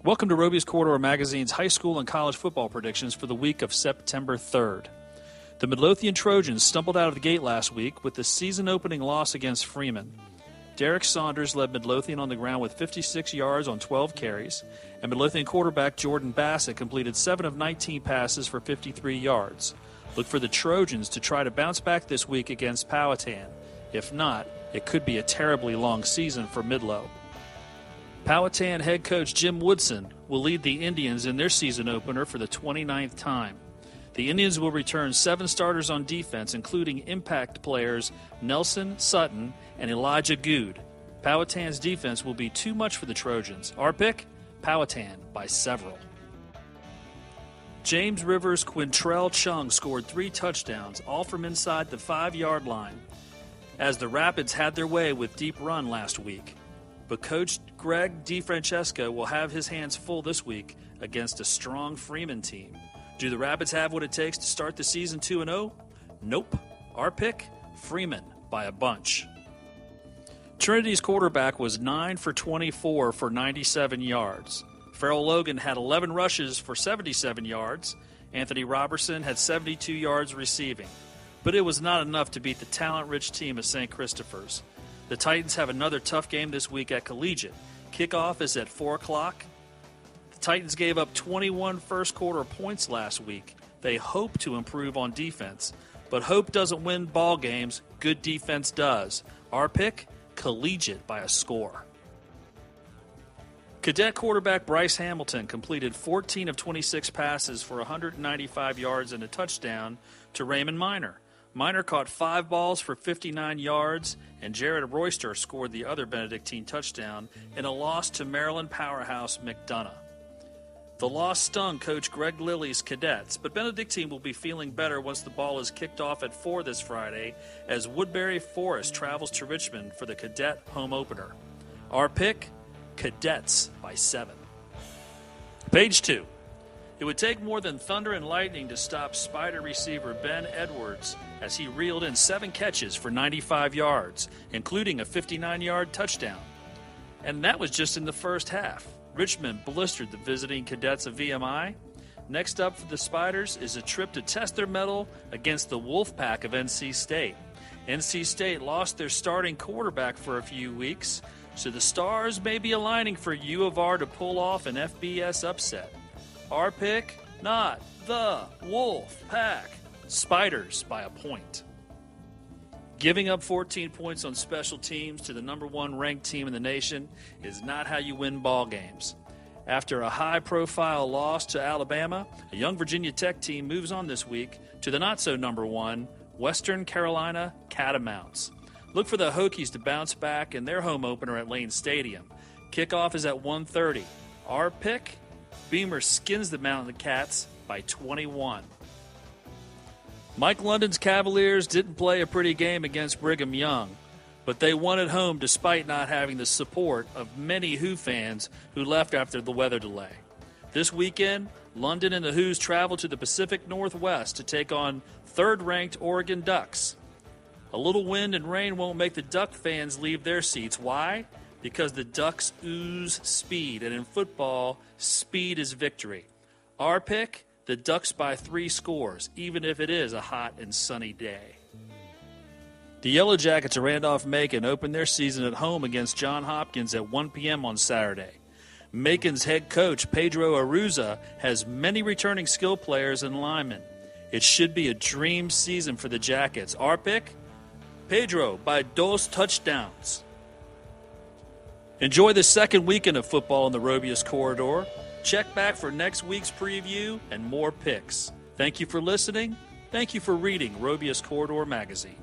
Welcome to Robious Corridor Magazine's high school and college football predictions for the week of September 3rd. The Midlothian Trojans stumbled out of the gate last week with the season-opening loss against Freeman. Derek Saunders led Midlothian on the ground with 56 yards on 12 carries, and Midlothian quarterback Jordan Bassett completed 7 of 19 passes for 53 yards. Look for the Trojans to try to bounce back this week against Powhatan. If not, it could be a terribly long season for Midlo. Powhatan head coach Jim Woodson will lead the Indians in their season opener for the 29th time. The Indians will return 7 starters on defense, including impact players Nelson Sutton and Elijah Good. Powhatan's defense will be too much for the Trojans. Our pick, Powhatan by several. James Rivers Quintrell Chung scored 3 touchdowns, all from inside the 5-yard line, as the Rapids had their way with deep run last week. But Coach Greg DiFrancesco will have his hands full this week against a strong Freeman team. Do the Rapids have what it takes to start the season 2-0? Nope. Our pick, Freeman by a bunch. Trinity's quarterback was 9 for 24 for 97 yards. Farrell Logan had 11 rushes for 77 yards. Anthony Robertson had 72 yards receiving. But it was not enough to beat the talent-rich team of St. Christopher's. The Titans have another tough game this week at Collegiate. Kickoff is at 4 o'clock. The Titans gave up 21 first-quarter points last week. They hope to improve on defense. But hope doesn't win ball games. Good defense does. Our pick, Collegiate by a score. Cadet quarterback Bryce Hamilton completed 14 of 26 passes for 195 yards and a touchdown to Raymond Minor. Minor caught 5 balls for 59 yards, and Jared Royster scored the other Benedictine touchdown in a loss to Maryland powerhouse McDonough. The loss stung Coach Greg Lilly's cadets, but Benedictine will be feeling better once the ball is kicked off at 4 this Friday as Woodbury Forest travels to Richmond for the cadet home opener. Our pick, Cadets by 7. Page 2. It would take more than thunder and lightning to stop Spider receiver Ben Edwards as he reeled in 7 catches for 95 yards, including a 59-yard touchdown. And that was just in the first half. Richmond blistered the visiting cadets of VMI. Next up for the Spiders is a trip to test their mettle against the Wolfpack of NC State. NC State lost their starting quarterback for a few weeks, so the stars may be aligning for U of R to pull off an FBS upset. Our pick, not the Wolfpack. Spiders by a point. Giving up 14 points on special teams to the number 1 ranked team in the nation is not how you win ball games. After a high-profile loss to Alabama, a young Virginia Tech team moves on this week to the not-so-number 1 Western Carolina Catamounts. Look for the Hokies to bounce back in their home opener at Lane Stadium. Kickoff is at 1:30. Our pick, Beamer skins the Mountain Cats by 21. Mike London's Cavaliers didn't play a pretty game against Brigham Young, but they won at home despite not having the support of many Who fans who left after the weather delay. This weekend, London and the Who's travel to the Pacific Northwest to take on third-ranked Oregon Ducks. A little wind and rain won't make the Duck fans leave their seats. Why? Because the Ducks ooze speed, and in football, speed is victory. Our pick, the Ducks by 3 scores, even if it is a hot and sunny day. The Yellow Jackets of Randolph-Macon open their season at home against John Hopkins at 1 p.m. on Saturday. Macon's head coach, Pedro Aruza, has many returning skill players and linemen. It should be a dream season for the Jackets. Our pick, Pedro by 2 touchdowns. Enjoy the second weekend of football in the Robious Corridor. Check back for next week's preview and more picks. Thank you for listening. Thank you for reading Robious Corridor Magazine.